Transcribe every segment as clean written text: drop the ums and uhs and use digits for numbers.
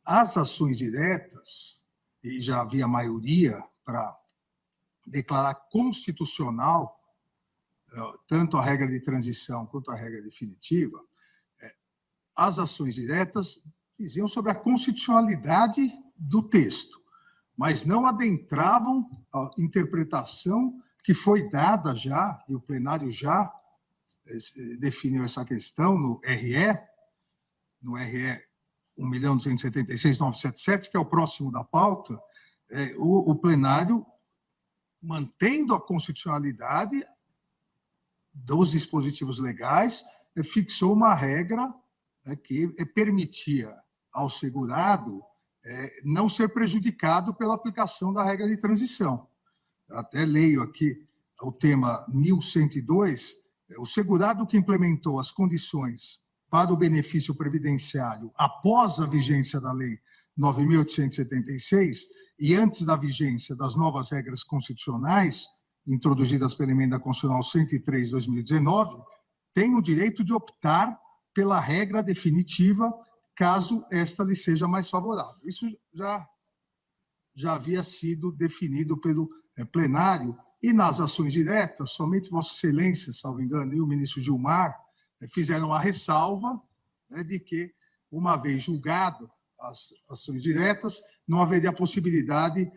As ações diretas, e já havia maioria para declarar constitucional tanto a regra de transição quanto a regra definitiva, as ações diretas diziam sobre a constitucionalidade do texto, mas não adentravam a interpretação que foi dada já, e o plenário já definiu essa questão no RE 1.276.977, que é o próximo da pauta, o plenário, mantendo a constitucionalidade dos dispositivos legais, fixou uma regra que permitia ao segurado não ser prejudicado pela aplicação da regra de transição. Eu até leio aqui o tema 1102, o segurado que implementou as condições para o benefício previdenciário após a vigência da Lei 9.876 e antes da vigência das novas regras constitucionais, introduzidas pela Emenda Constitucional 103 de 2019, tem o direito de optar pela regra definitiva, caso esta lhe seja mais favorável. Isso já havia sido definido pelo plenário, e nas ações diretas, somente Vossa Excelência, salvo engano, e o ministro Gilmar fizeram a ressalva de que, uma vez julgado as ações diretas, não haveria possibilidade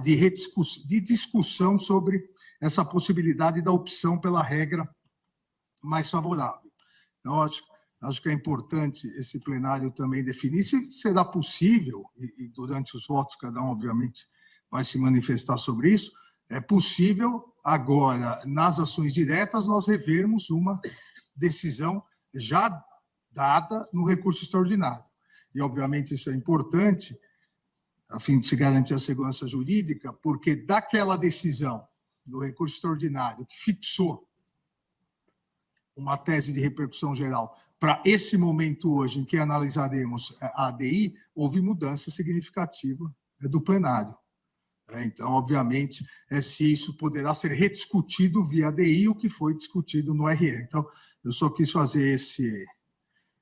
de discussão sobre essa possibilidade da opção pela regra mais favorável. Então, acho que é importante esse plenário também definir se será possível, e durante os votos cada um, obviamente, vai se manifestar sobre isso, é possível agora, nas ações diretas, nós revermos uma decisão já dada no recurso extraordinário. E, obviamente, isso é importante, a fim de se garantir a segurança jurídica, porque daquela decisão do recurso extraordinário que fixou uma tese de repercussão geral para esse momento hoje em que analisaremos a ADI, houve mudança significativa do plenário. Então, obviamente, se isso poderá ser rediscutido via ADI, o que foi discutido no RE. Então, eu só quis fazer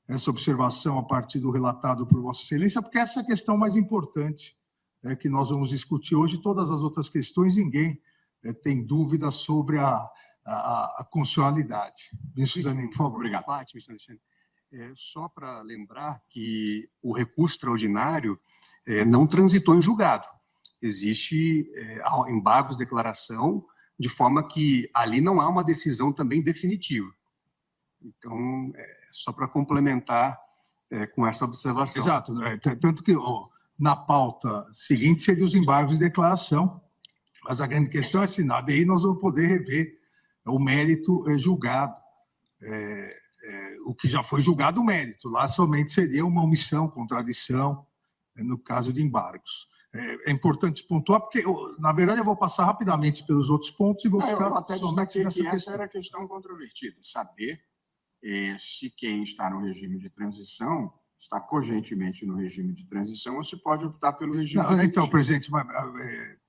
essa observação a partir do relatado por Vossa Excelência, porque essa é a questão mais importante que nós vamos discutir hoje. Todas as outras questões, ninguém tem dúvida sobre a constitucionalidade. Ministro Zanin, por favor. Obrigado. Ministro Alexandre. Só para lembrar que o recurso extraordinário não transitou em julgado. Existe embargos de declaração, de forma que ali não há uma decisão também definitiva. Então, só para complementar com essa observação. Exato. Tanto que na pauta seguinte seria os embargos de declaração, mas a grande questão é se na ADI nós vamos poder rever o mérito julgado. O que já foi julgado, o mérito. Lá somente seria uma omissão, contradição, no caso de embargos. É importante pontuar, porque, na verdade, eu vou passar rapidamente pelos outros pontos e vou ficar até somente nessa questão. Essa era a questão controvertida, saber se quem está no regime de transição está cogentemente no regime de transição ou se pode optar pelo regime definitivo. Então, presidente,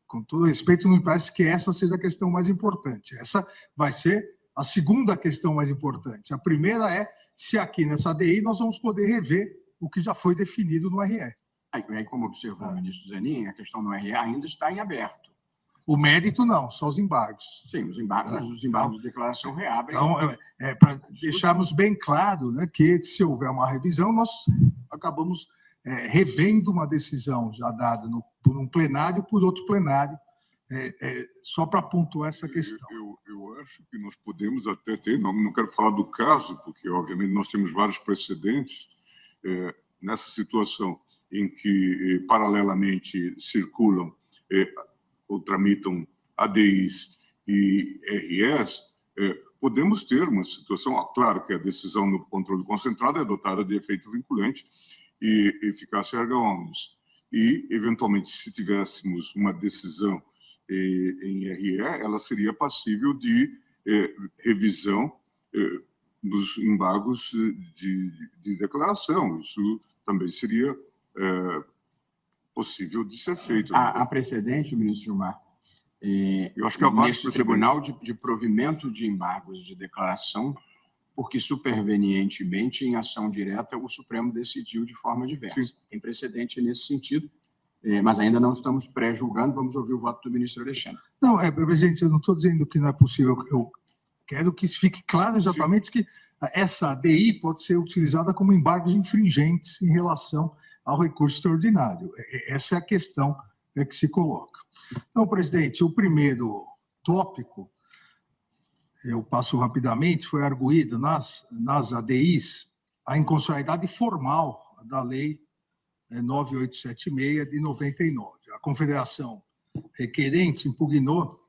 com todo respeito, não me parece que essa seja a questão mais importante. Essa vai ser a segunda questão mais importante. A primeira é se aqui nessa ADI nós vamos poder rever o que já foi definido no RE. Aí, como observou o ministro Zanin, a questão no RE ainda está em aberto. O mérito não, só os embargos. Sim, os embargos, mas os embargos de declaração reabrem. Então, para deixarmos bem claro, que se houver uma revisão, nós acabamos revendo uma decisão já dada por um plenário por outro plenário, só para pontuar essa questão. Eu acho que nós podemos até ter, não quero falar do caso, porque, obviamente, nós temos vários precedentes nessa situação em que, paralelamente, circulam ou tramitam ADIs e RS, podemos ter uma situação, claro que a decisão no controle concentrado é dotada de efeito vinculante e eficácia erga omnes. E, eventualmente, se tivéssemos uma decisão em RE, ela seria passível de revisão dos embargos de declaração. Isso também seria possível de ser feito. Há precedente, ministro Gilmar, eu acho que há vários nesse Tribunal de Provimento de Embargos de Declaração, porque supervenientemente, em ação direta, o Supremo decidiu de forma diversa. Sim. Tem precedente nesse sentido, mas ainda não estamos pré-julgando, vamos ouvir o voto do ministro Alexandre. Não, presidente, eu não estou dizendo que não é possível, eu quero que fique claro exatamente que essa ADI pode ser utilizada como embargos infringentes em relação ao recurso extraordinário. Essa é a questão que se coloca. Então, presidente, o primeiro tópico, eu passo rapidamente, foi arguído nas ADIs a inconstitucionalidade formal da Lei 9876 de 99. A Confederação requerente impugnou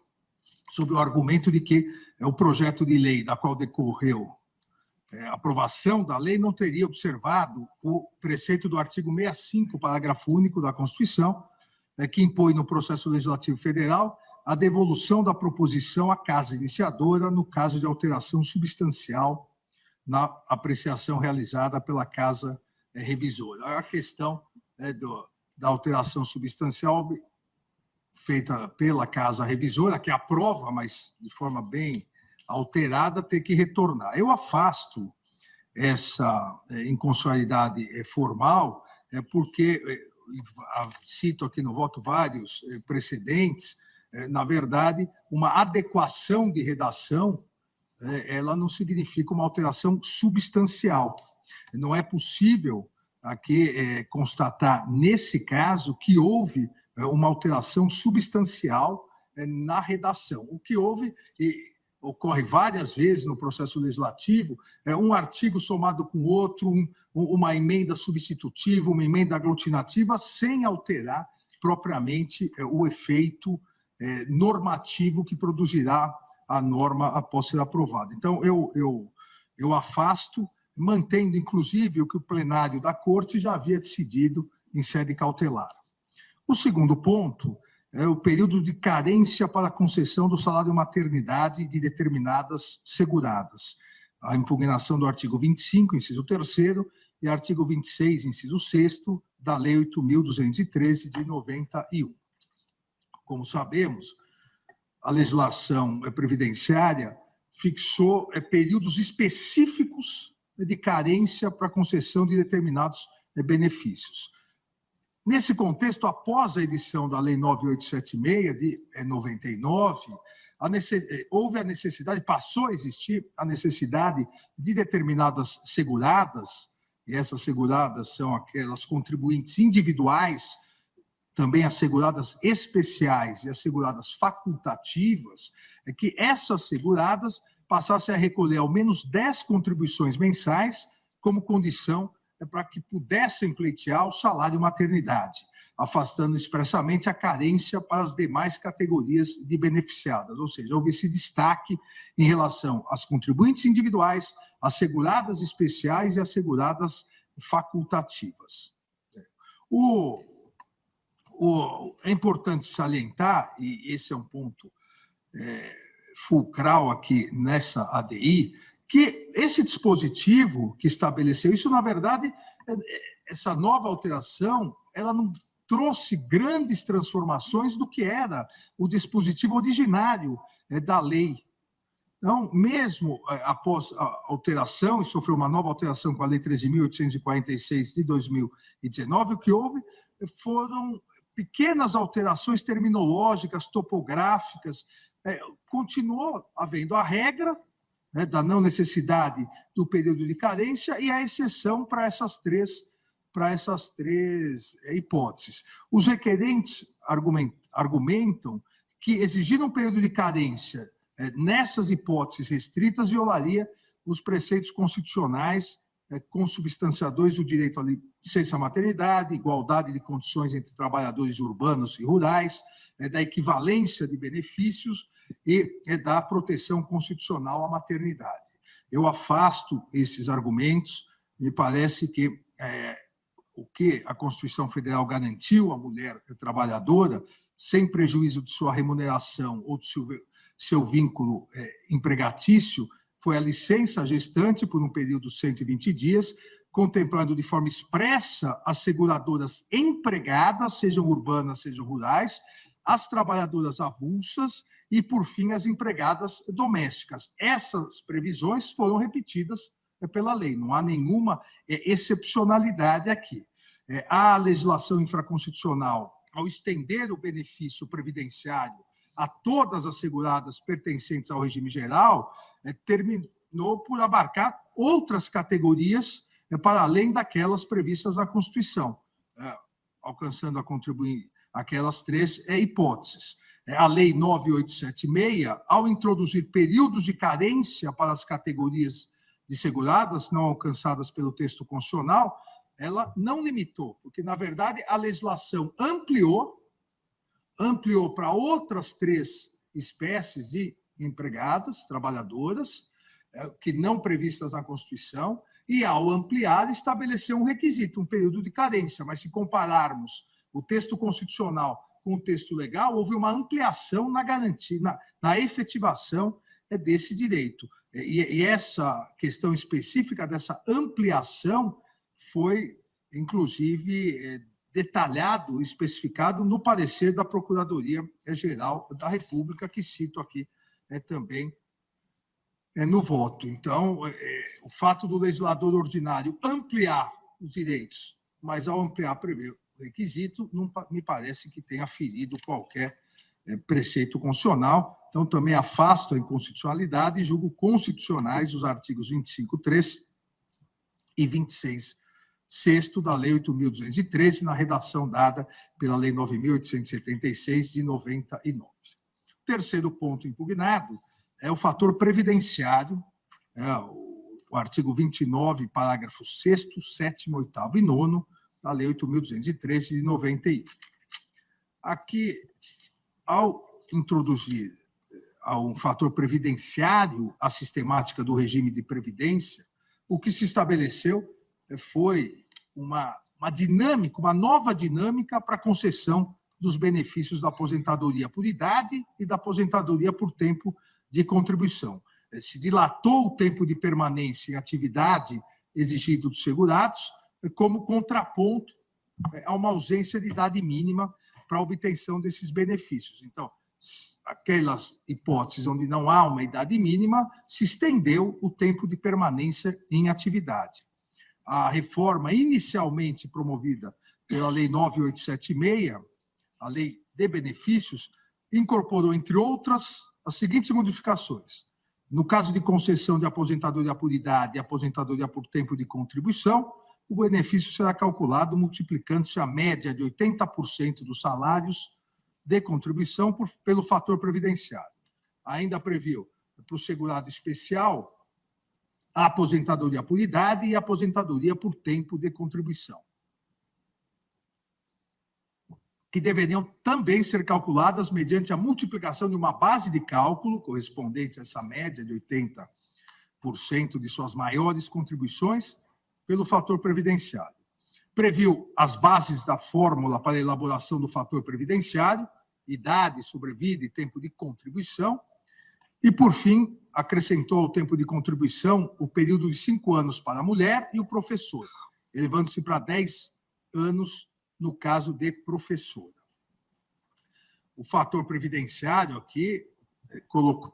sob o argumento de que o projeto de lei da qual decorreu a aprovação da lei não teria observado o preceito do artigo 65, parágrafo único da Constituição, que impõe no processo legislativo federal a devolução da proposição à casa iniciadora no caso de alteração substancial na apreciação realizada pela casa revisora. A questão da alteração substancial feita pela casa revisora, que aprova, mas de forma bem alterada, ter que retornar. Eu afasto essa inconstitucionalidade formal, porque, cito aqui no voto vários precedentes, na verdade, uma adequação de redação, ela não significa uma alteração substancial. Não é possível aqui constatar, nesse caso, que houve uma alteração substancial na redação. O que houve, e ocorre várias vezes no processo legislativo, um artigo somado com outro, uma emenda substitutiva, uma emenda aglutinativa, sem alterar propriamente o efeito normativo que produzirá a norma após ser aprovada. Então, eu afasto, mantendo, inclusive, o que o plenário da Corte já havia decidido em sede cautelar. O segundo ponto é o período de carência para a concessão do salário maternidade de determinadas seguradas. A impugnação do artigo 25, inciso 3º, e artigo 26, inciso 6º, da Lei 8.213, de 91. Como sabemos, a legislação previdenciária fixou períodos específicos de carência para a concessão de determinados benefícios. Nesse contexto, após a edição da Lei 9876, de 99, houve a necessidade, passou a existir a necessidade de determinadas seguradas, e essas seguradas são aquelas contribuintes individuais, também as seguradas especiais e as seguradas facultativas, que essas seguradas passassem a recolher ao menos 10 contribuições mensais como condição para que pudessem pleitear o salário maternidade, afastando expressamente a carência para as demais categorias de beneficiadas, ou seja, houve esse destaque em relação às contribuintes individuais, às seguradas especiais e às seguradas facultativas. É importante salientar, e esse é um ponto fulcral aqui nessa ADI, que esse dispositivo que estabeleceu isso, na verdade, essa nova alteração, ela não trouxe grandes transformações do que era o dispositivo originário da lei. Então, mesmo após a alteração, e sofreu uma nova alteração com a Lei 13.846 de 2019, o que houve foram pequenas alterações terminológicas, topográficas, continuou havendo a regra da não necessidade do período de carência e a exceção para essas três hipóteses. Os requerentes argumentam que exigir um período de carência nessas hipóteses restritas violaria os preceitos constitucionais consubstanciadores do direito à licença maternidade, igualdade de condições entre trabalhadores urbanos e rurais, da equivalência de benefícios e da proteção constitucional à maternidade. Eu afasto esses argumentos, me parece que o que a Constituição Federal garantiu à mulher trabalhadora, sem prejuízo de sua remuneração ou de seu vínculo empregatício, foi a licença gestante por um período de 120 dias, contemplando de forma expressa as seguradoras empregadas, sejam urbanas, sejam rurais, as trabalhadoras avulsas e, por fim, as empregadas domésticas. Essas previsões foram repetidas pela lei, não há nenhuma excepcionalidade aqui. A legislação infraconstitucional, ao estender o benefício previdenciário a todas as seguradas pertencentes ao regime geral, terminou por abarcar outras categorias para além daquelas previstas na Constituição, alcançando a contribuir aquelas três hipóteses. A Lei 9876, ao introduzir períodos de carência para as categorias de seguradas não alcançadas pelo texto constitucional, ela não limitou, porque, na verdade, a legislação ampliou para outras três espécies de empregadas, trabalhadoras, que não previstas na Constituição, e, ao ampliar, estabeleceu um requisito, um período de carência. Mas, se compararmos o texto constitucional com o texto legal, houve uma ampliação na garantia, na efetivação desse direito. E essa questão específica dessa ampliação foi, inclusive, detalhado, especificado no parecer da Procuradoria-Geral da República, que cito aqui também no voto. Então, o fato do legislador ordinário ampliar os direitos, mas, ao ampliar, prever o requisito, não me parece que tenha ferido qualquer preceito constitucional. Então, também afasto a inconstitucionalidade e julgo constitucionais os artigos 25.3 e 26.6 da Lei 8.213, na redação dada pela Lei 9.876, de 99. O terceiro ponto impugnado é o fator previdenciário, o artigo 29, parágrafos 6º, 7º, 8º e 9º da Lei 8.213, de 91. Aqui, ao introduzir um fator previdenciário à sistemática do regime de previdência, o que se estabeleceu foi uma dinâmica, uma nova dinâmica para a concessão dos benefícios da aposentadoria por idade e da aposentadoria por tempo de contribuição. Se dilatou o tempo de permanência em atividade exigido dos segurados, como contraponto a uma ausência de idade mínima para a obtenção desses benefícios. Então, aquelas hipóteses onde não há uma idade mínima, se estendeu o tempo de permanência em atividade. A reforma inicialmente promovida pela Lei 9876, a Lei de Benefícios, incorporou, entre outras, as seguintes modificações. No caso de concessão de aposentadoria por idade e aposentadoria por tempo de contribuição, o benefício será calculado multiplicando-se a média de 80% dos salários de contribuição pelo fator previdenciário. Ainda previu, para o segurado especial, a aposentadoria por idade e a aposentadoria por tempo de contribuição, que deveriam também ser calculadas mediante a multiplicação de uma base de cálculo correspondente a essa média de 80% de suas maiores contribuições pelo fator previdenciário. Previu as bases da fórmula para a elaboração do fator previdenciário, idade, sobrevida e tempo de contribuição, e, por fim, acrescentou ao tempo de contribuição o período de 5 anos para a mulher e o professor, elevando-se para 10 anos no caso de professora. O fator previdenciário aqui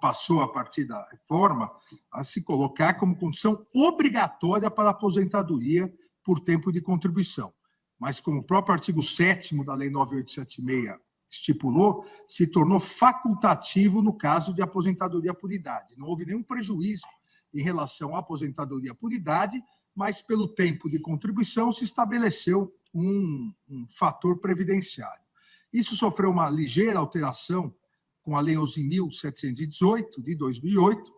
passou, a partir da reforma, a se colocar como condição obrigatória para a aposentadoria por tempo de contribuição. Mas, como o próprio artigo 7º da Lei 9876 estipulou, se tornou facultativo no caso de aposentadoria por idade. Não houve nenhum prejuízo em relação à aposentadoria por idade, mas, pelo tempo de contribuição, se estabeleceu um fator previdenciário. Isso sofreu uma ligeira alteração com a Lei 11.718, de 2008,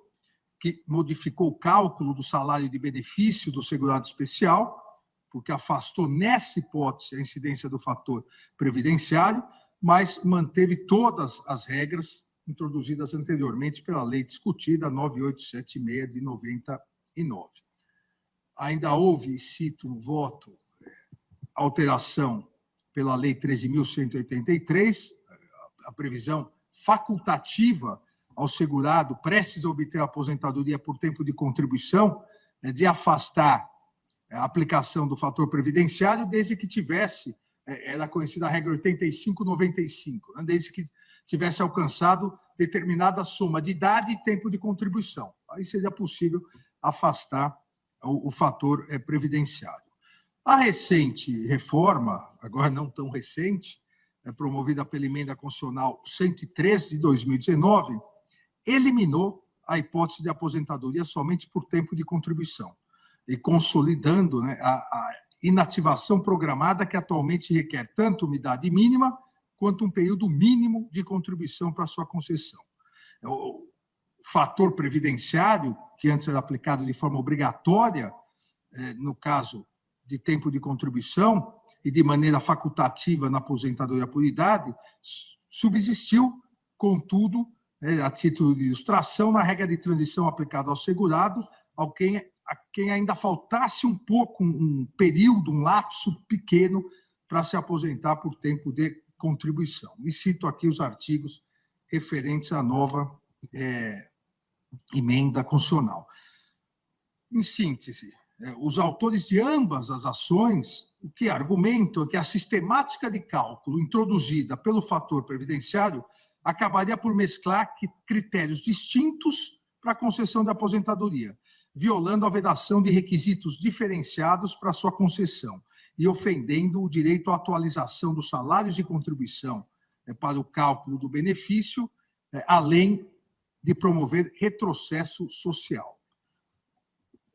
que modificou o cálculo do salário de benefício do segurado especial, porque afastou, nessa hipótese, a incidência do fator previdenciário, mas manteve todas as regras introduzidas anteriormente pela lei discutida 9876, de 99. Ainda houve, cito no voto, alteração pela Lei 13.183, a previsão facultativa ao segurado prestes a obter a aposentadoria por tempo de contribuição, de afastar a aplicação do fator previdenciário desde que tivesse, era conhecida a regra 85-95, desde que tivesse alcançado determinada soma de idade e tempo de contribuição. Aí seria possível afastar o fator previdenciário. A recente reforma, agora não tão recente, promovida pela Emenda Constitucional 103 de 2019, eliminou a hipótese de aposentadoria somente por tempo de contribuição e consolidando, né, a inativação programada que atualmente requer tanto uma idade mínima quanto um período mínimo de contribuição para sua concessão. O fator previdenciário, que antes era aplicado de forma obrigatória, no caso de tempo de contribuição e de maneira facultativa na aposentadoria por idade, subsistiu, contudo, a título de ilustração, na regra de transição aplicada ao segurado, a quem ainda faltasse um pouco, um período, um lapso pequeno para se aposentar por tempo de contribuição. E cito aqui os artigos referentes à nova emenda constitucional. Em síntese, os autores de ambas as ações, o que argumentam é que a sistemática de cálculo introduzida pelo fator previdenciário acabaria por mesclar critérios distintos para a concessão da aposentadoria, violando a vedação de requisitos diferenciados para sua concessão e ofendendo o direito à atualização dos salários de contribuição para o cálculo do benefício, além de promover retrocesso social.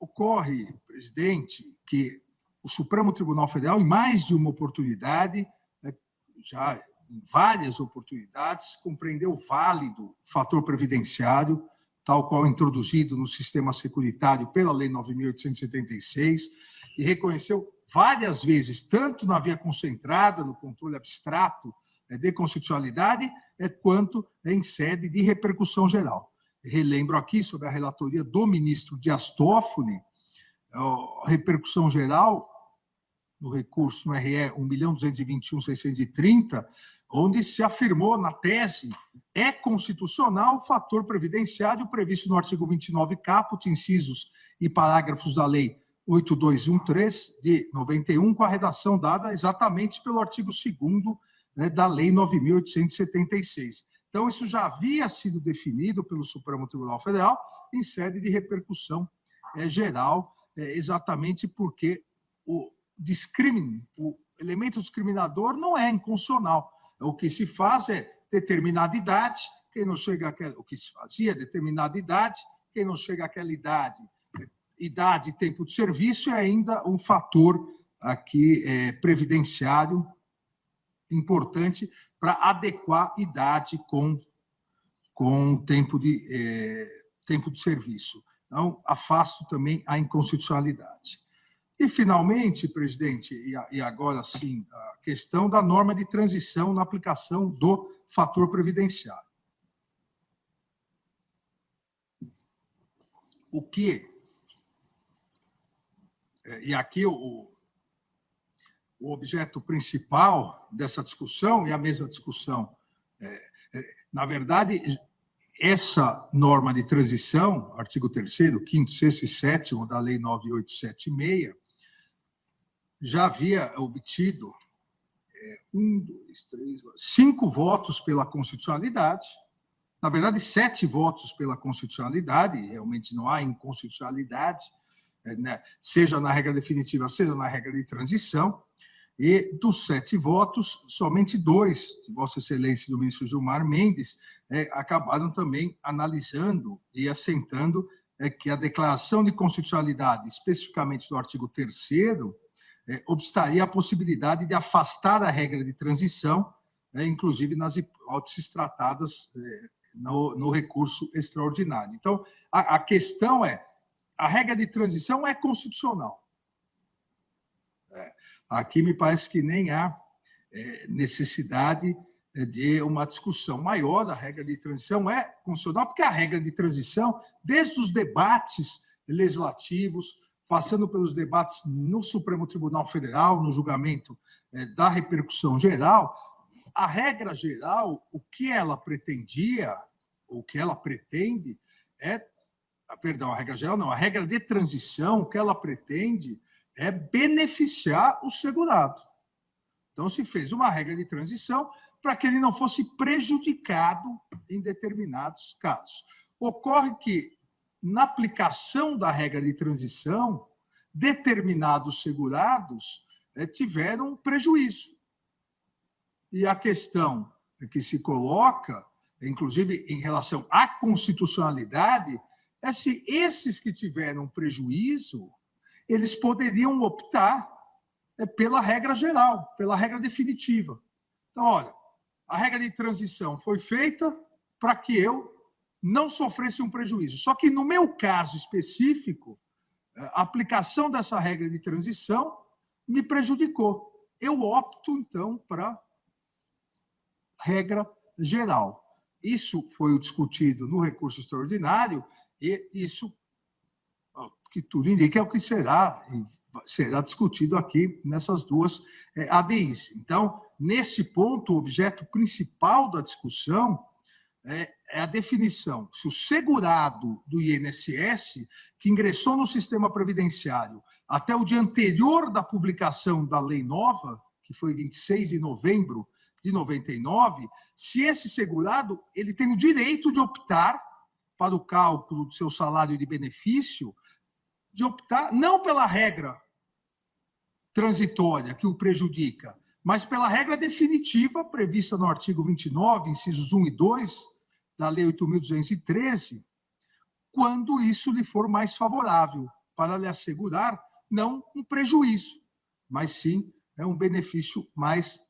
Ocorre, presidente, que o Supremo Tribunal Federal, em mais de uma oportunidade, já em várias oportunidades, compreendeu válido fator previdenciário, tal qual introduzido no sistema securitário pela Lei 9.876, e reconheceu várias vezes, tanto na via concentrada, no controle abstrato de constitucionalidade, quanto em sede de repercussão geral. Relembro aqui sobre a relatoria do ministro Dias Toffoli, a repercussão geral no recurso no RE 1.221.630, onde se afirmou na tese constitucional o fator previdenciário previsto no artigo 29 caput, incisos e parágrafos da Lei 8213 de 91, com a redação dada exatamente pelo artigo 2º, da Lei 9.876. Então, isso já havia sido definido pelo Supremo Tribunal Federal em sede de repercussão geral, exatamente porque o elemento discriminador não é inconstitucional. O que se faz é determinada idade, quem não chega àquela, o que se fazia é determinada idade, quem não chega àquela idade e tempo de serviço é ainda um fator aqui previdenciário importante para adequar idade com tempo de serviço. Então, afasto também a inconstitucionalidade. E, finalmente, presidente, e agora sim, a questão da norma de transição na aplicação do fator previdenciário. O que... E aqui o objeto principal dessa discussão, e a mesma discussão, na verdade, essa norma de transição, artigo 3º, 5º, 6º e 7º da Lei 9.876, já havia obtido 5 votos pela constitucionalidade, na verdade, 7 votos pela constitucionalidade, realmente não há inconstitucionalidade, seja na regra definitiva, seja na regra de transição, e dos 7 votos, somente 2, de Vossa Excelência e do ministro Gilmar Mendes, acabaram também analisando e assentando que a declaração de constitucionalidade, especificamente do artigo 3º, obstaria a possibilidade de afastar a regra de transição, inclusive nas hipóteses tratadas no recurso extraordinário. Então, a questão é, a regra de transição é constitucional. Aqui me parece que nem há necessidade de uma discussão maior. A regra de transição é constitucional, porque a regra de transição, desde os debates legislativos, passando pelos debates no Supremo Tribunal Federal, no julgamento da repercussão geral, a regra geral, o que ela pretendia, o que ela pretende a regra geral não, a regra de transição, o que ela pretende é beneficiar o segurado. Então, se fez uma regra de transição para que ele não fosse prejudicado em determinados casos. Ocorre que, na aplicação da regra de transição, determinados segurados tiveram prejuízo. E a questão que se coloca, inclusive em relação à constitucionalidade, é se esses que tiveram prejuízo, eles poderiam optar pela regra geral, pela regra definitiva. Então, olha, a regra de transição foi feita para que eu não sofresse um prejuízo. Só que, no meu caso específico, a aplicação dessa regra de transição me prejudicou. Eu opto, então, para regra geral. Isso foi discutido no recurso extraordinário e isso, que tudo indica, é o que será discutido aqui nessas duas ADIs. Então, nesse ponto, o objeto principal da discussão é a definição se o segurado do INSS, que ingressou no sistema previdenciário até o dia anterior da publicação da lei nova, que foi 26 de novembro de 99, se esse segurado ele tem o direito de optar para o cálculo do seu salário de benefício, de optar não pela regra transitória que o prejudica, mas pela regra definitiva prevista no artigo 29, incisos 1 e 2, da Lei 8.213, quando isso lhe for mais favorável, para lhe assegurar não um prejuízo, mas sim um benefício mais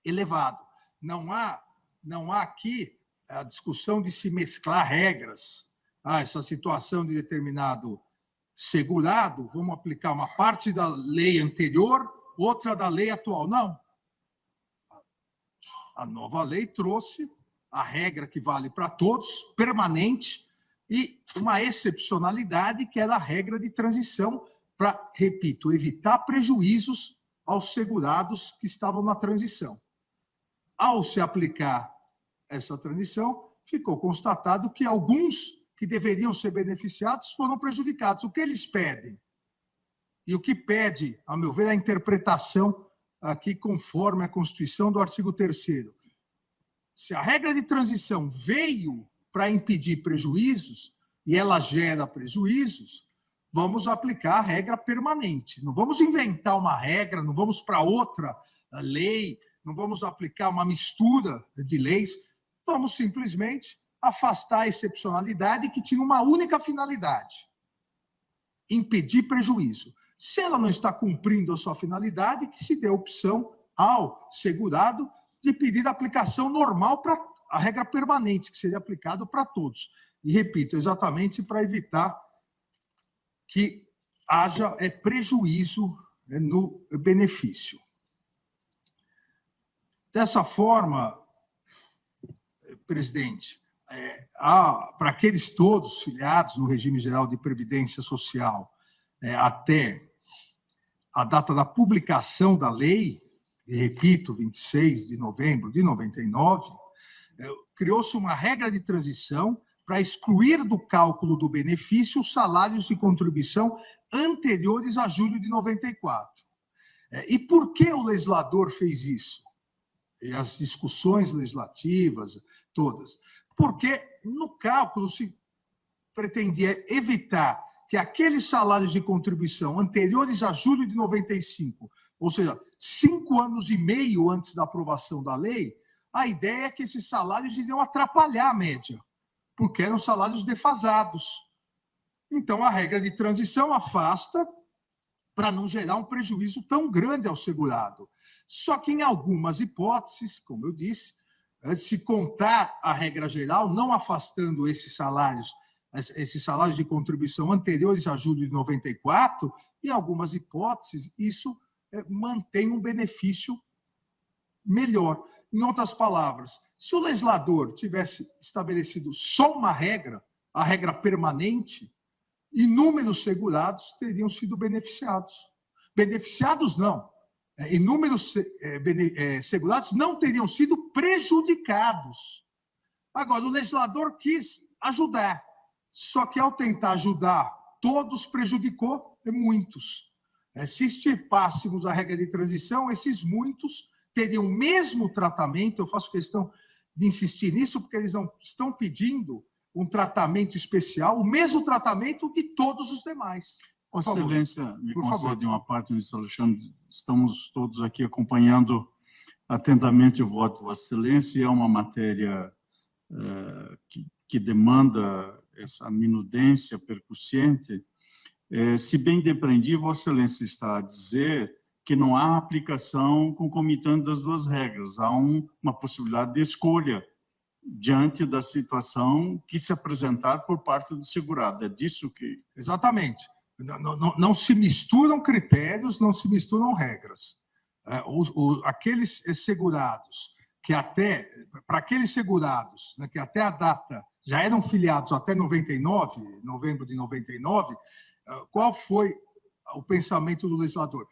elevado. Não há aqui a discussão de se mesclar regras. Essa situação de determinado segurado, vamos aplicar uma parte da lei anterior, outra da lei atual. Não. A nova lei trouxe a regra que vale para todos, permanente, e uma excepcionalidade, que era a regra de transição, para, repito, evitar prejuízos aos segurados que estavam na transição. Ao se aplicar essa transição, ficou constatado que alguns que deveriam ser beneficiados foram prejudicados. O que eles pedem? E o que pede, a meu ver, a interpretação aqui conforme a Constituição do artigo 3º. Se a regra de transição veio para impedir prejuízos, e ela gera prejuízos, vamos aplicar a regra permanente. Não vamos inventar uma regra, não vamos para outra lei, não vamos aplicar uma mistura de leis, vamos simplesmente afastar a excepcionalidade que tinha uma única finalidade: impedir prejuízo. Se ela não está cumprindo a sua finalidade, que se dê a opção ao segurado de pedir a aplicação normal para a regra permanente, que seria aplicado para todos. E, repito, exatamente para evitar que haja prejuízo no benefício. Dessa forma, presidente, para aqueles todos filiados no regime geral de previdência social até a data da publicação da lei, e repito, 26 de novembro de 99, criou-se uma regra de transição para excluir do cálculo do benefício os salários de contribuição anteriores a julho de 94. E por que o legislador fez isso? E as discussões legislativas todas? Porque no cálculo se pretendia evitar que aqueles salários de contribuição anteriores a julho de 95, ou seja, 5 anos e meio antes da aprovação da lei, a ideia é que esses salários iriam atrapalhar a média, porque eram salários defasados. Então, a regra de transição afasta para não gerar um prejuízo tão grande ao segurado. Só que, em algumas hipóteses, como eu disse, se contar a regra geral, não afastando esses salários de contribuição anteriores a julho de 94, em algumas hipóteses, isso mantém um benefício melhor. Em outras palavras, se o legislador tivesse estabelecido só uma regra, a regra permanente, inúmeros segurados teriam sido beneficiados. Beneficiados não. Inúmeros segurados não teriam sido prejudicados. Agora, o legislador quis ajudar, só que ao tentar ajudar, todos prejudicou muitos. Se extirpássemos a regra de transição, esses muitos teriam o mesmo tratamento. Eu faço questão de insistir nisso, porque eles não estão pedindo um tratamento especial, o mesmo tratamento de todos os demais. Vossa Excelência, me Por concede favor. uma parte, ministro Alexandre. Estamos todos aqui acompanhando atentamente o voto de Vossa Excelência, e é uma matéria que demanda essa minudência percussiente. Se bem depreendi, Vossa Excelência está a dizer que não há aplicação concomitante das duas regras, há uma possibilidade de escolha diante da situação que se apresentar por parte do segurado. É disso que... Exatamente. Não se misturam critérios, não se misturam regras. Aqueles segurados que para aqueles segurados, né, que até a data já eram filiados até 99, novembro de 99, qual foi o pensamento do legislador?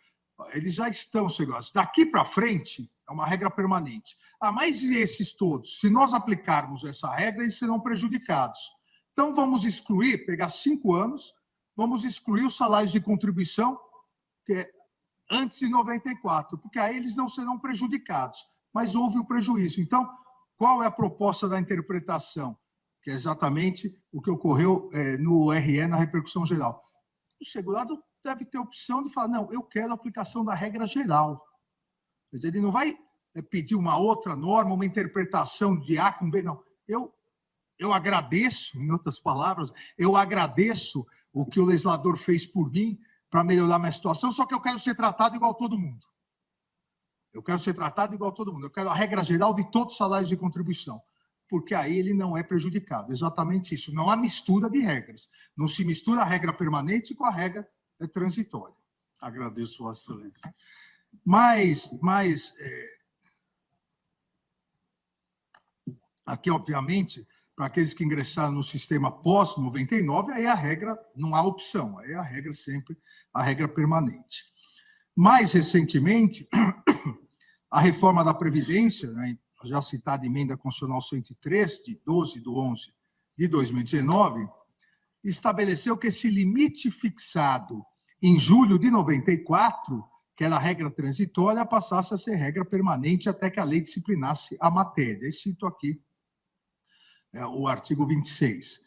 Eles já estão segurados. Daqui para frente, é uma regra permanente. Mas e esses todos? Se nós aplicarmos essa regra, eles serão prejudicados. Então, vamos excluir, pegar 5 anos, vamos excluir os salários de contribuição que é antes de 94, porque aí eles não serão prejudicados, mas houve o prejuízo. Então, qual é a proposta da interpretação? Que é exatamente o que ocorreu no RE, na repercussão geral. O segurado deve ter a opção de falar, não, eu quero a aplicação da regra geral. Quer dizer, ele não vai pedir uma outra norma, uma interpretação de A com B, não. Eu agradeço, em outras palavras, eu agradeço o que o legislador fez por mim para melhorar a minha situação, só que eu quero ser tratado igual a todo mundo. Eu quero ser tratado igual a todo mundo. Eu quero a regra geral de todos os salários de contribuição, porque aí ele não é prejudicado. Exatamente isso. Não há mistura de regras. Não se mistura a regra permanente com a regra transitória. Agradeço, Vossa Excelência. Mas aqui, obviamente, para aqueles que ingressaram no sistema pós-99, aí a regra, não há opção, aí a regra sempre, a regra permanente. Mais recentemente, a reforma da Previdência, né, já citada emenda constitucional 103, de 12/11 de 2019, estabeleceu que esse limite fixado em julho de 94, que era a regra transitória, passasse a ser regra permanente até que a lei disciplinasse a matéria. E cito aqui o artigo 26.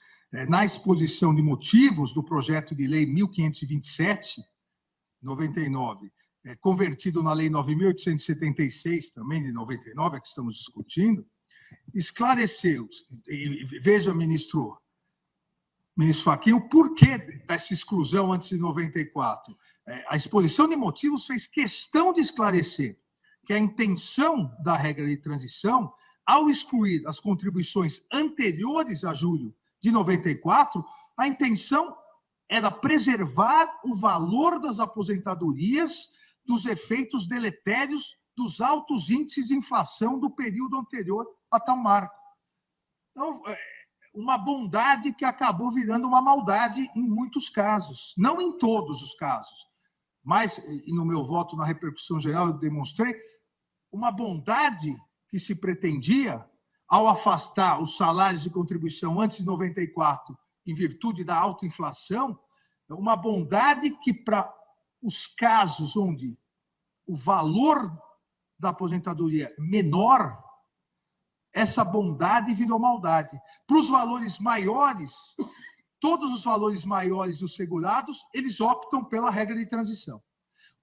Na exposição de motivos do projeto de lei 1527, 99, convertido na lei 9.876, também de 99, a que estamos discutindo, esclareceu, veja, ministro Fachin, o porquê dessa exclusão antes de 94. A exposição de motivos fez questão de esclarecer que a intenção da regra de transição, ao excluir as contribuições anteriores a julho de 94, a intenção era preservar o valor das aposentadorias dos efeitos deletérios dos altos índices de inflação do período anterior a tal marco. Então, uma bondade que acabou virando uma maldade em muitos casos, não em todos os casos, mas, e no meu voto na repercussão geral, eu demonstrei uma bondade que se pretendia ao afastar os salários de contribuição antes de 94, em virtude da alta inflação, uma bondade que, para os casos onde o valor da aposentadoria é menor, essa bondade virou maldade. Para os valores maiores, todos os valores maiores dos segurados, eles optam pela regra de transição.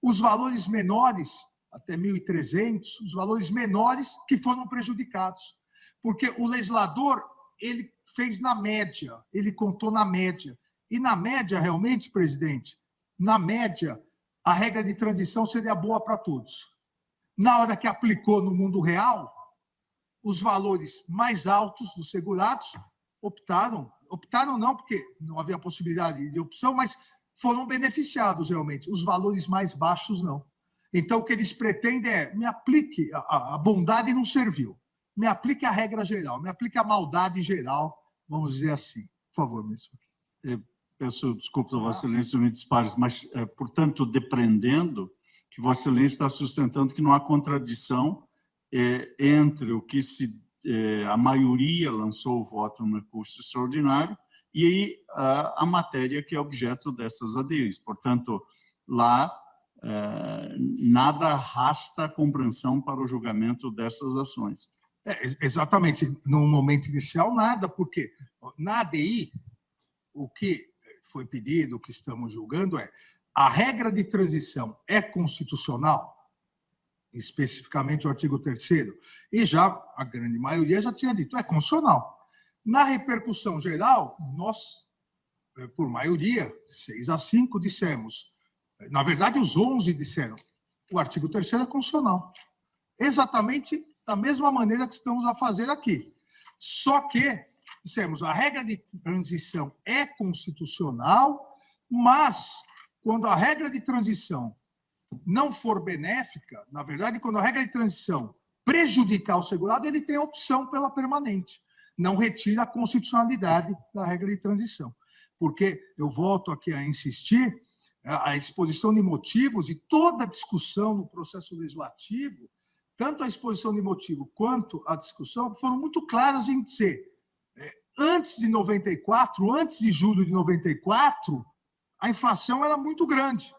Os valores menores, até 1.300, os valores menores que foram prejudicados. Porque o legislador, ele fez na média, ele contou na média. E na média, realmente, presidente, na média, a regra de transição seria boa para todos. Na hora que aplicou no mundo real, os valores mais altos dos segurados optaram não porque não havia possibilidade de opção, mas foram beneficiados realmente. Os valores mais baixos, não. Então, o que eles pretendem é, me aplique, a bondade não serviu, me aplique a regra geral, me aplique a maldade geral, vamos dizer assim. Por favor, ministro. Peço desculpas a Vossa Excelência, me dispares, mas, portanto, depreendendo que Vossa Excelência está sustentando que não há contradição entre o que a maioria lançou o voto no recurso extraordinário e a matéria que é objeto dessas ADIs. Portanto, lá nada arrasta a compreensão para o julgamento dessas ações. Exatamente. No momento inicial, nada, porque na ADI, o que foi pedido, o que estamos julgando a regra de transição é constitucional, especificamente o artigo 3º, e já a grande maioria já tinha dito, é constitucional. Na repercussão geral, nós, por maioria, 6-5, dissemos, na verdade, os 11 disseram, o artigo 3º é constitucional. Exatamente da mesma maneira que estamos a fazer aqui. Só que, dissemos, a regra de transição é constitucional, mas, quando a regra de transição não for benéfica, na verdade, quando a regra de transição prejudicar o segurado, ele tem a opção pela permanente. Não retira a constitucionalidade da regra de transição. Porque, eu volto aqui a insistir, a exposição de motivos e toda a discussão no processo legislativo, tanto a exposição de motivo quanto a discussão, foram muito claras em dizer, antes de 94, antes de julho de 94, a inflação era muito grande.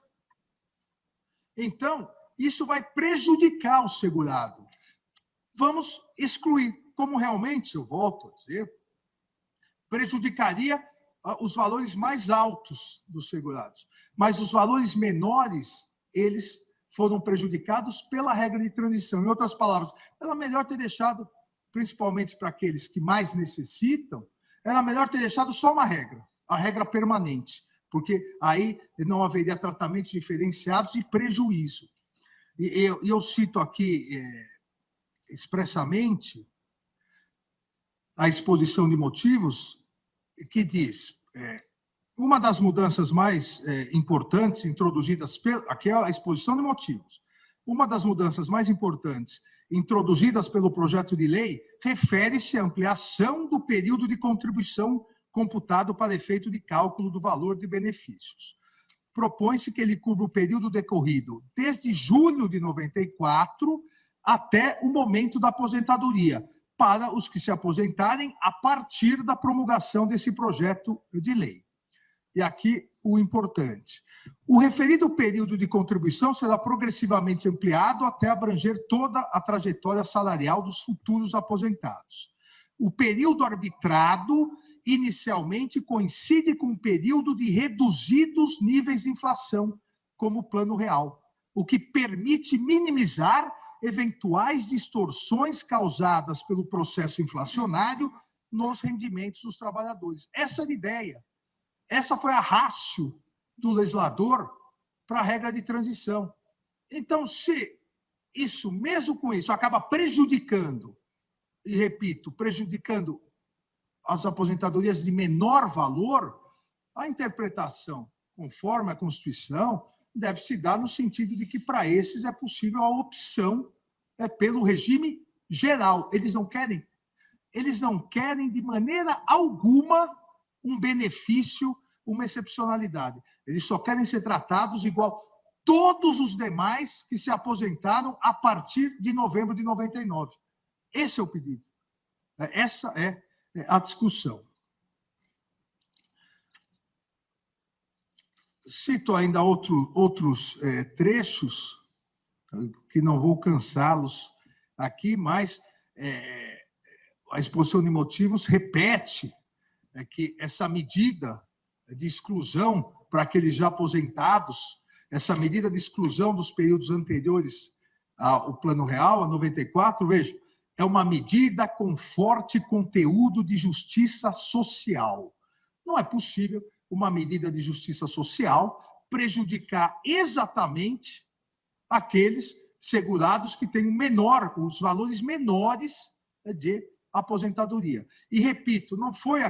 Então, isso vai prejudicar o segurado. Vamos excluir, como realmente, eu volto a dizer, prejudicaria os valores mais altos dos segurados. Mas os valores menores, eles foram prejudicados pela regra de transição. Em outras palavras, era melhor ter deixado, principalmente para aqueles que mais necessitam, era melhor ter deixado só uma regra, a regra permanente, porque aí não haveria tratamentos diferenciados e prejuízo. E eu cito aqui expressamente a exposição de motivos que diz, uma das mudanças mais importantes introduzidas, aqui é a exposição de motivos, uma das mudanças mais importantes introduzidas pelo projeto de lei refere-se à ampliação do período de contribuição computado para efeito de cálculo do valor de benefícios. Propõe-se que ele cubra o período decorrido desde julho de 94 até o momento da aposentadoria, para os que se aposentarem a partir da promulgação desse projeto de lei. E aqui o importante. O referido período de contribuição será progressivamente ampliado até abranger toda a trajetória salarial dos futuros aposentados. O período arbitrado, inicialmente, coincide com o período de reduzidos níveis de inflação, como o Plano Real, o que permite minimizar eventuais distorções causadas pelo processo inflacionário nos rendimentos dos trabalhadores. Essa era a ideia. Essa foi a ratio do legislador para a regra de transição. Então, se isso, mesmo com isso, acaba prejudicando, e repito, prejudicando as aposentadorias de menor valor, a interpretação, conforme a Constituição, deve se dar no sentido de que, para esses, é possível a opção pelo regime geral. Eles não querem de maneira alguma um benefício, uma excepcionalidade. Eles só querem ser tratados igual todos os demais que se aposentaram a partir de novembro de 99. Esse é o pedido. Essa é a discussão. Cito ainda outros trechos, que não vou cansá-los aqui, mas a exposição de motivos repete que essa medida de exclusão para aqueles já aposentados, essa medida de exclusão dos períodos anteriores ao Plano Real, a 94, veja, é uma medida com forte conteúdo de justiça social. Não é possível uma medida de justiça social prejudicar exatamente aqueles segurados que têm os valores menores de aposentadoria. E, repito, não foi,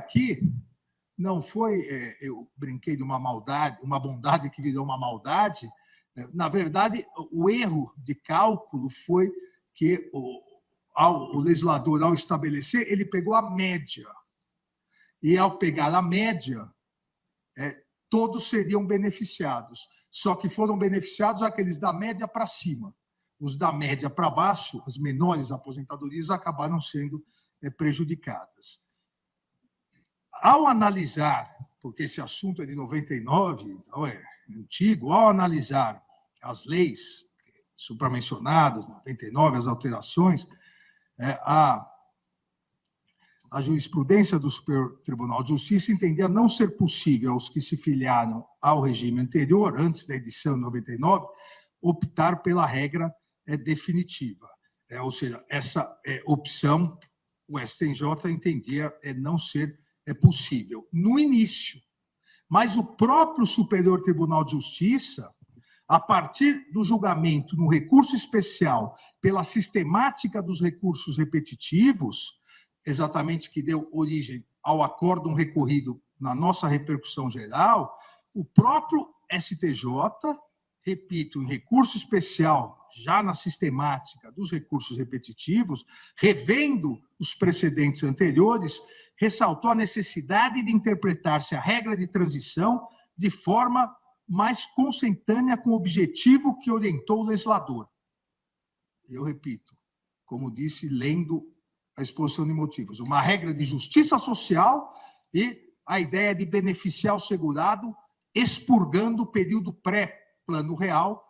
eu brinquei de uma maldade, uma bondade que virou uma maldade. Na verdade, o erro de cálculo foi que o legislador, ao estabelecer, ele pegou a média. E, ao pegar a média, todos seriam beneficiados. Só que foram beneficiados aqueles da média para cima. Os da média para baixo, as menores aposentadorias, acabaram sendo prejudicadas. Ao analisar, porque esse assunto é de 99, então é antigo, ao analisar as leis supramencionadas, 99, as alterações, a jurisprudência do Superior Tribunal de Justiça entendia não ser possível aos que se filiaram ao regime anterior, antes da edição de 99, optar pela regra definitiva. Ou seja, essa opção o STJ entendia não ser possível no início. Mas o próprio Superior Tribunal de Justiça, a partir do julgamento no recurso especial pela sistemática dos recursos repetitivos, exatamente que deu origem ao acórdão recorrido na nossa repercussão geral, o próprio STJ, repito, em recurso especial, já na sistemática dos recursos repetitivos, revendo os precedentes anteriores, ressaltou a necessidade de interpretar-se a regra de transição de forma mais consentânea com o objetivo que orientou o legislador. Eu repito, como disse, lendo a exposição de motivos, uma regra de justiça social e a ideia de beneficiar o segurado expurgando o período pré-plano real,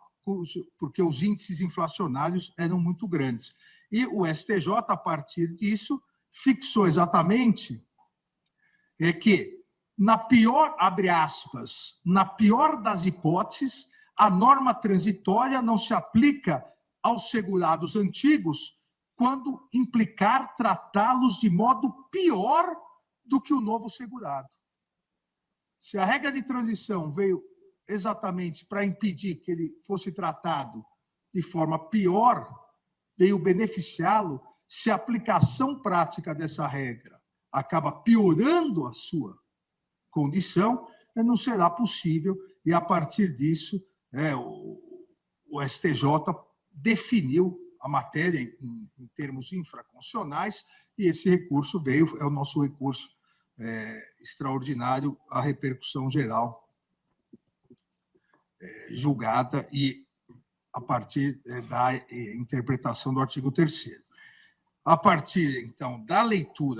porque os índices inflacionários eram muito grandes. E o STJ, a partir disso, fixou exatamente que, na pior, abre aspas, na pior das hipóteses, a norma transitória não se aplica aos segurados antigos quando implicar tratá-los de modo pior do que o novo segurado. Se a regra de transição veio exatamente para impedir que ele fosse tratado de forma pior, veio beneficiá-lo, se a aplicação prática dessa regra acaba piorando a sua condição, não será possível, e a partir disso o STJ definiu a matéria em termos infraconstitucionais, e esse recurso é o nosso recurso extraordinário à repercussão geral julgada e a partir da interpretação do artigo 3º. A partir, então,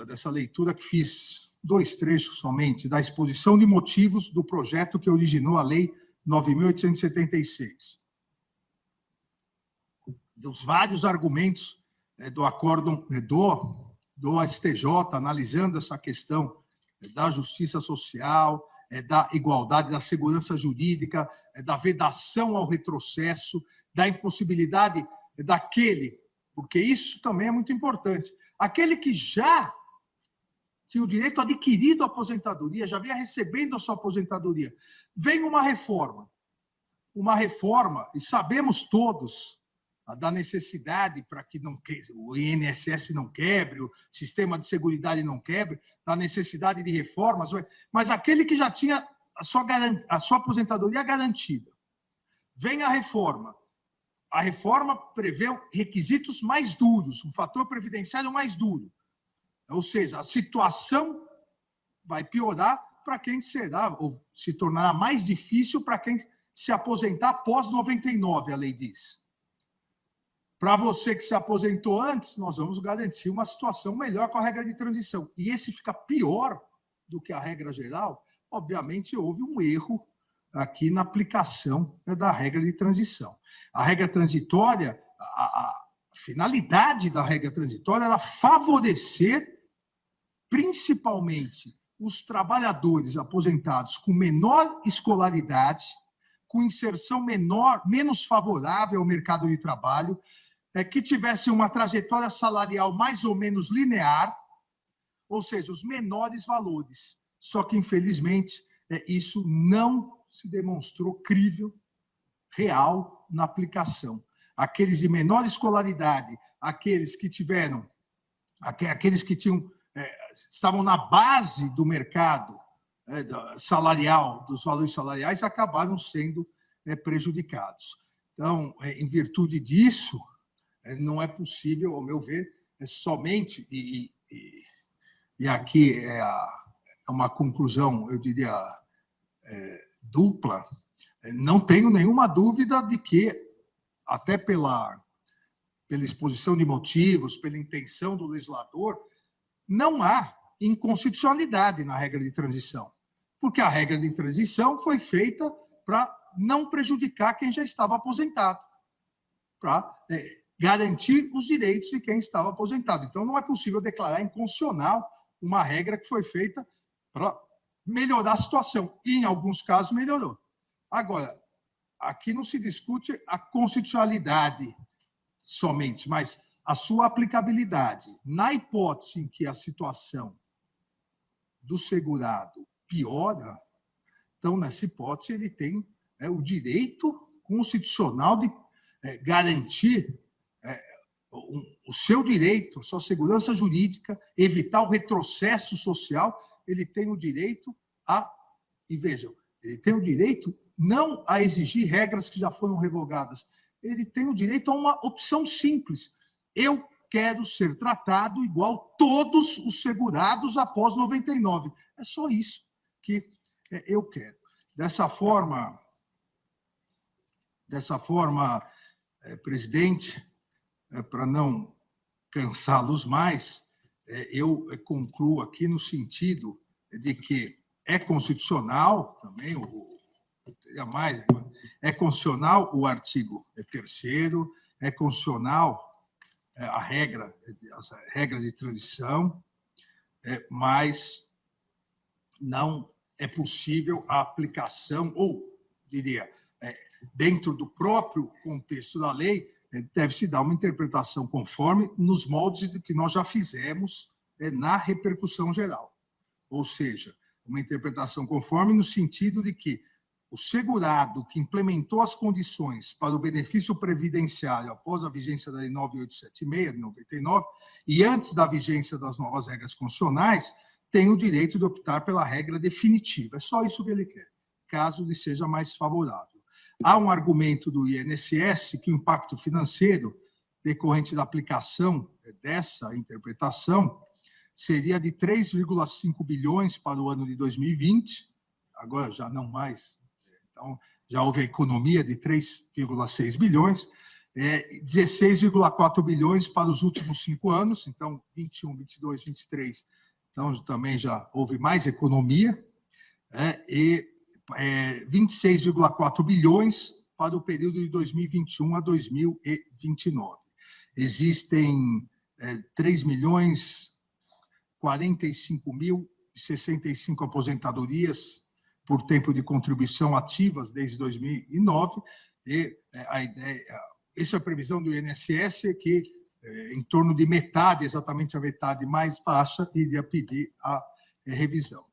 dessa leitura que fiz 2 trechos somente, da exposição de motivos do projeto que originou a Lei 9.876, dos vários argumentos do acórdão do STJ, analisando essa questão da justiça social, da igualdade, da segurança jurídica, da vedação ao retrocesso, da impossibilidade daquele, porque isso também é muito importante, aquele que já tinha o direito adquirido a aposentadoria, já vinha recebendo a sua aposentadoria. Vem uma reforma, e sabemos todos da necessidade para que o INSS não quebre, o sistema de seguridade não quebre, da necessidade de reformas, mas aquele que já tinha a sua aposentadoria garantida. Vem a reforma prevê requisitos mais duros, um fator previdenciário mais duro. Ou seja, a situação vai piorar para quem ou se tornará mais difícil para quem se aposentar após 99, a lei diz. Para você que se aposentou antes, nós vamos garantir uma situação melhor com a regra de transição. E esse fica pior do que a regra geral, obviamente houve um erro aqui na aplicação da regra de transição. A regra transitória, a finalidade da regra transitória era favorecer principalmente os trabalhadores aposentados com menor escolaridade, com inserção menos favorável ao mercado de trabalho, que tivessem uma trajetória salarial mais ou menos linear, ou seja, os menores valores. Só que, infelizmente, isso não se demonstrou crível, real, na aplicação. Aqueles de menor escolaridade, aqueles que estavam na base do mercado salarial, dos valores salariais, acabaram sendo prejudicados. Então, em virtude disso, não é possível, ao meu ver, somente, e aqui é uma conclusão, eu diria, dupla, não tenho nenhuma dúvida de que, até pela exposição de motivos, pela intenção do legislador, não há inconstitucionalidade na regra de transição, porque a regra de transição foi feita para não prejudicar quem já estava aposentado, para garantir os direitos de quem estava aposentado. Então, não é possível declarar inconstitucional uma regra que foi feita para melhorar a situação. E, em alguns casos, melhorou. Agora, aqui não se discute a constitucionalidade somente, mas a sua aplicabilidade. Na hipótese em que a situação do segurado piora, então, nessa hipótese, ele tem o direito constitucional de garantir o seu direito, a sua segurança jurídica, evitar o retrocesso social. Ele tem o direito e vejam, ele tem o direito não a exigir regras que já foram revogadas, ele tem o direito a uma opção simples. Eu quero ser tratado igual todos os segurados após 99. É só isso que eu quero. Dessa forma, presidente, para não cansá-los mais, eu concluo aqui no sentido de que é constitucional também, é constitucional o artigo 3º, é constitucional as regras de transição, mas não é possível a aplicação, ou, diria, dentro do próprio contexto da lei, deve-se dar uma interpretação conforme nos moldes do que nós já fizemos na repercussão geral. Ou seja, uma interpretação conforme no sentido de que o segurado que implementou as condições para o benefício previdenciário após a vigência da Lei 9876, de 99, e antes da vigência das novas regras constitucionais, tem o direito de optar pela regra definitiva. É só isso que ele quer, caso lhe seja mais favorável. Há um argumento do INSS que o impacto financeiro decorrente da aplicação dessa interpretação seria de 3,5 bilhões para o ano de 2020, agora já não mais, então já houve a economia de 3,6 bilhões, 16,4 bilhões para os últimos 5 anos, então 21, 22, 23, então também já houve mais economia, e 26,4 bilhões para o período de 2021 a 2029. Existem 3.045.065 aposentadorias por tempo de contribuição ativas desde 2009, e essa é a previsão do INSS, que em torno de metade, exatamente a metade mais baixa, iria pedir a revisão.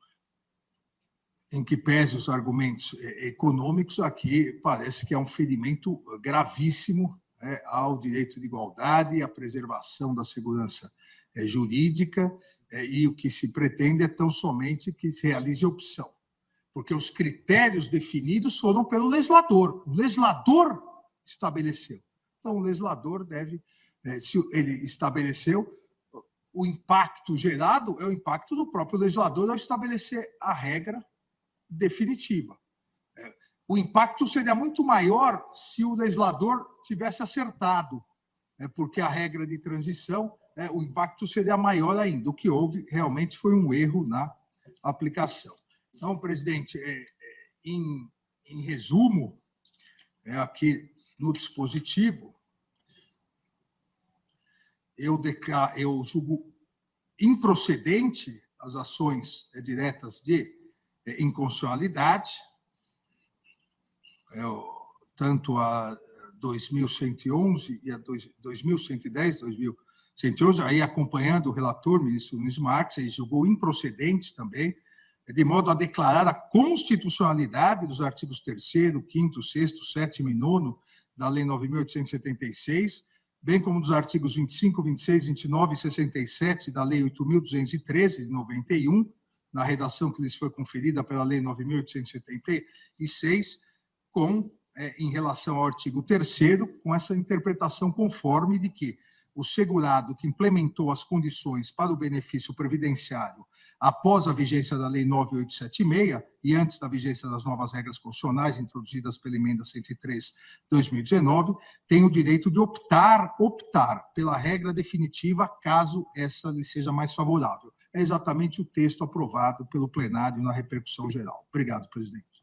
Em que pese os argumentos econômicos, aqui parece que é um ferimento gravíssimo ao direito de igualdade, à preservação da segurança jurídica, e o que se pretende é tão somente que se realize a opção, porque os critérios definidos foram pelo legislador. O legislador estabeleceu. Então, o legislador deve, se ele estabeleceu, o impacto gerado é o impacto do próprio legislador ao estabelecer a regra definitiva. O impacto seria muito maior se o legislador tivesse acertado, porque a regra de transição, o impacto seria maior ainda. O que houve realmente foi um erro na aplicação. Então, presidente, em resumo, aqui no dispositivo, eu julgo improcedente as ações diretas de inconstitucionalidade, tanto a 2111 e a 2110, 2111, aí acompanhando o relator, ministro Nunes Marques, ele julgou improcedentes também, de modo a declarar a constitucionalidade dos artigos 3º, 5º, 6º, 7º e 9º da Lei 9.876, bem como dos artigos 25, 26, 29 e 67 da Lei 8.213, de 91, na redação que lhes foi conferida pela Lei 9.876, em relação ao artigo 3º, com essa interpretação conforme de que o segurado que implementou as condições para o benefício previdenciário após a vigência da Lei 9876 e antes da vigência das novas regras constitucionais introduzidas pela Emenda 103/2019, tem o direito de optar pela regra definitiva, caso essa lhe seja mais favorável. É exatamente o texto aprovado pelo plenário na repercussão geral. Obrigado, presidente.